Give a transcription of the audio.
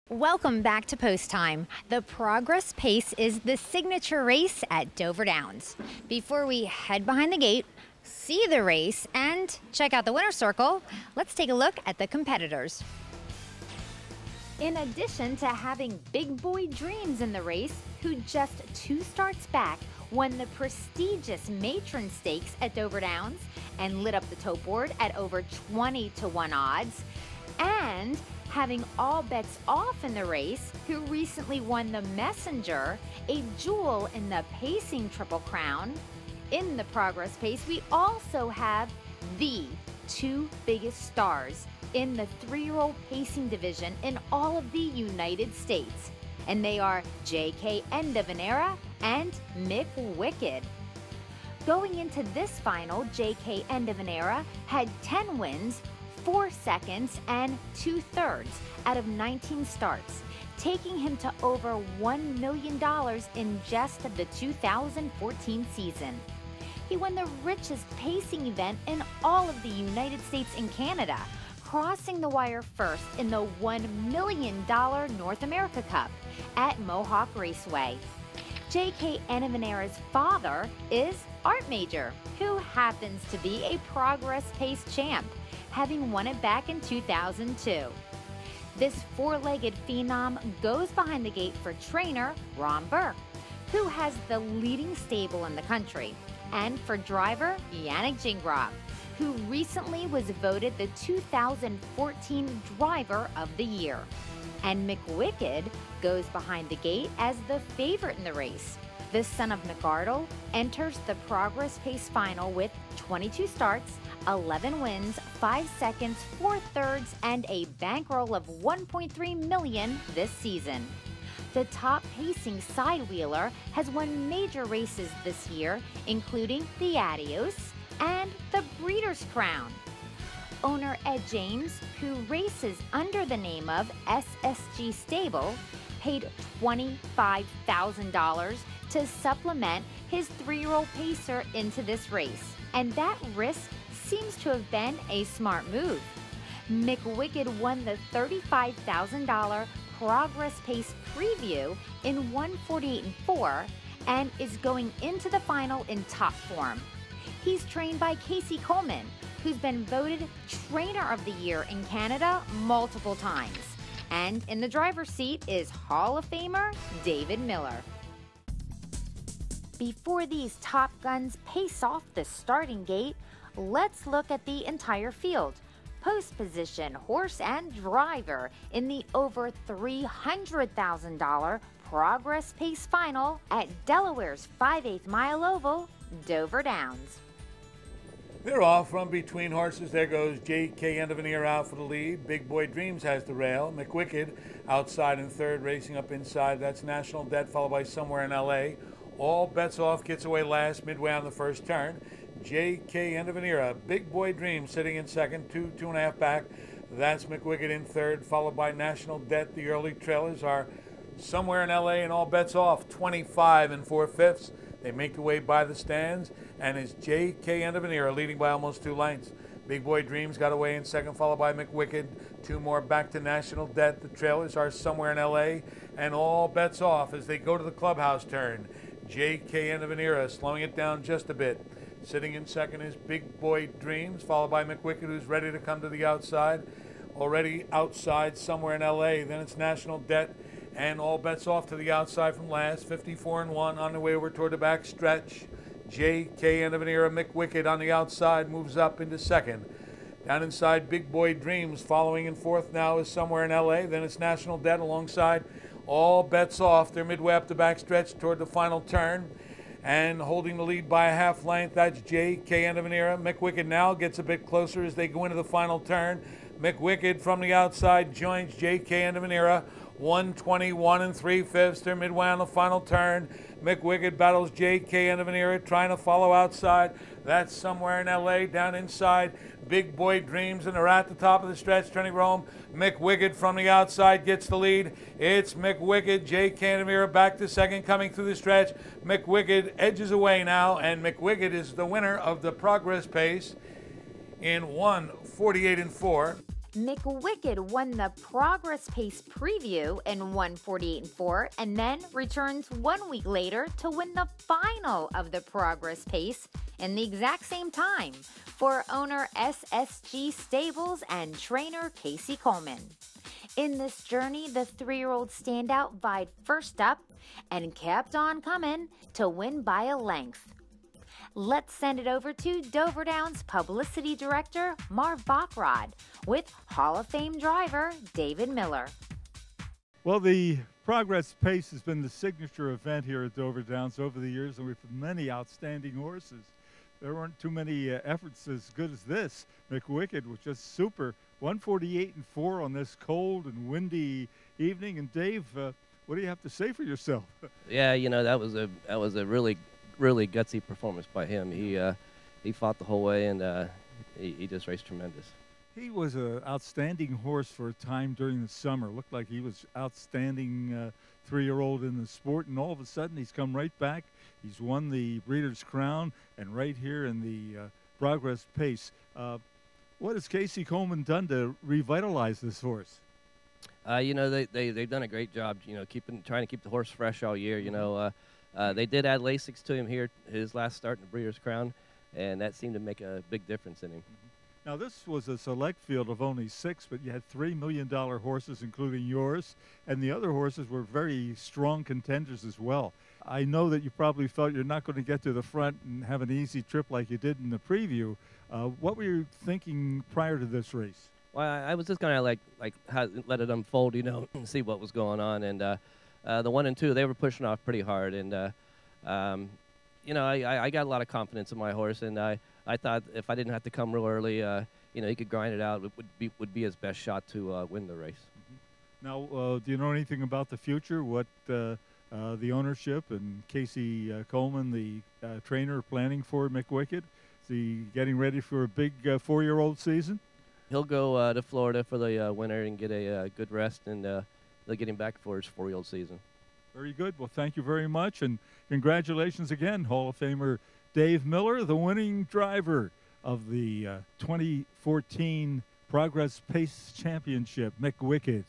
Welcome back to Post Time. The Progress Pace is the signature race at Dover Downs. Before we head behind the gate, see the race, and check out the winner's circle, let's take a look at the competitors. In addition to having big boy dreams in the race, who just 2 starts back won the prestigious Matron Stakes at Dover Downs and lit up the tote board at over 20-to-1 odds, and having all bets off in the race, who recently won the Messenger, a jewel in the pacing Triple Crown. In the Progress Pace, we also have the 2 biggest stars in the 3-year-old pacing division in all of the United States, and they are J.K. End of an Era and McWicked. Going into this final, J.K. End of an Era had 10 wins, 4 seconds, and 2/3 out of 19 starts, taking him to over $1 million in just the 2014 season. He won the richest pacing event in all of the United States and Canada, crossing the wire first in the $1 million North America Cup at Mohawk Raceway. J.K. Era's father is Art Major, who happens to be a Progress Pace champ, having won it back in 2002. This 4-legged phenom goes behind the gate for trainer Ron Burke, who has the leading stable in the country, and for driver Yannick Gingras, who recently was voted the 2014 Driver of the Year. And McWicked goes behind the gate as the favorite in the race. The son of McArdle enters the Progress Pace final with 22 starts, 11 wins, 5 seconds, 4/3, and a bankroll of $1.3 million this season. The top pacing side-wheeler has won major races this year, including the Adios and the Breeders' Crown. Owner Ed James, who races under the name of SSG Stable, paid $25,000 to supplement his 3-year-old pacer into this race, and that risk seems to have been a smart move. McWicked won the $35,000 Progress Pace Preview in 1:48.4 and is going into the final in top form. He's trained by Casey Coleman, who's been voted Trainer of the Year in Canada multiple times. And in the driver's seat is Hall of Famer David Miller. Before these top guns pace off the starting gate, let's look at the entire field. Post position, horse, and driver in the over $300,000 Progress Pace final at Delaware's 5/8 mile oval, Dover Downs. They're off from between horses. There goes J.K. End of an Era out for the lead. Big Boy Dreams has the rail. McWicked outside in third, racing up inside. That's National Debt, followed by Somewhere in L.A. All Bets Off gets away last, midway on the first turn. J.K. End of an Era. Big Boy Dreams sitting in second, 2.5 back. That's McWicked in third, followed by National Debt. The early trailers are Somewhere in L.A. and All Bets Off, 25 4/5. They make the way by the stands, and it's J.K. End of an Era leading by almost 2 lengths. Big Boy Dreams got away in second, followed by McWicked. 2 more back to National Debt. The trailers are Somewhere in L.A. and All Bets Off as they go to the clubhouse turn. J.K. End of an Era slowing it down just a bit. Sitting in second is Big Boy Dreams, followed by McWicked, who's ready to come to the outside. Already outside Somewhere in L.A. Then it's National Debt and All Bets Off to the outside from last. 54-1 on the way over toward the back stretch. J.K. End of an Era. McWicked on the outside moves up into second. Down inside, Big Boy Dreams following in fourth now is Somewhere in L.A. Then it's National Debt alongside All Bets Off. They're midway up the back stretch toward the final turn. And holding the lead by a half length, that's J.K. End of an Era. McWicked now gets a bit closer as they go into the final turn. McWicked from the outside joins J.K. End of an Era. 121 3/5. They're midway on the final turn. McWicked battles J.K. End of an Era, trying to follow outside. That's Somewhere in L.A. Down inside, Big Boy Dreams, and they're at the top of the stretch, turning Rome. McWicked from the outside gets the lead. It's McWicked, J.K. End of an Era back to second, coming through the stretch. McWicked edges away now, and McWicked is the winner of the Progress Pace in 1:48.4. McWicked won the Progress Pace Preview in 1:48.4 and then returns 1 week later to win the final of the Progress Pace in the exact same time for owner SSG Stables and trainer Casey Coleman. In this journey, the 3-year-old standout vied first up and kept on coming to win by a length. Let's send it over to Dover Downs Publicity Director Marv Bachrad with Hall of Fame driver David Miller. Well, the Progress Pace has been the signature event here at Dover Downs over the years, and we've had many outstanding horses. There weren't too many efforts as good as this. McWicked was just super. 1:48.4 on this cold and windy evening. And Dave, what do you have to say for yourself? Yeah, you know, that was a really gutsy performance by him. He fought the whole way, and he just raced tremendous. He was an outstanding horse for a time during the summer. Looked like he was outstanding 3-year-old in the sport, and all of a sudden he's come right back. He's won the Breeders' Crown, and right here in the Progress Pace. What has Casey Coleman done to revitalize this horse? You know, they've done a great job. You know, trying to keep the horse fresh all year. You know, they did add Lasix to him here his last start in the Breeders' Crown, and that seemed to make a big difference in him. Now, this was a select field of only 6, but you had $3 million horses, including yours, and the other horses were very strong contenders as well. I know that you probably felt you're not going to get to the front and have an easy trip like you did in the preview. What were you thinking prior to this race? Well, I was just going to let it unfold, you know, and see what was going on. And the 1 and 2, they were pushing off pretty hard. And, you know, I got a lot of confidence in my horse, and I thought if I didn't have to come real early, you know, he could grind it out. It would be his best shot to win the race. Now, do you know anything about the future? What the ownership and Casey Coleman, the trainer, planning for McWicked? Is he getting ready for a big 4-year-old season? He'll go to Florida for the winter and get a good rest, and they'll get him back for his 4-year-old season. Very good. Well, thank you very much, and congratulations again, Hall of Famer Dave Miller, the winning driver of the 2014 Progress Pace Championship, McWicked.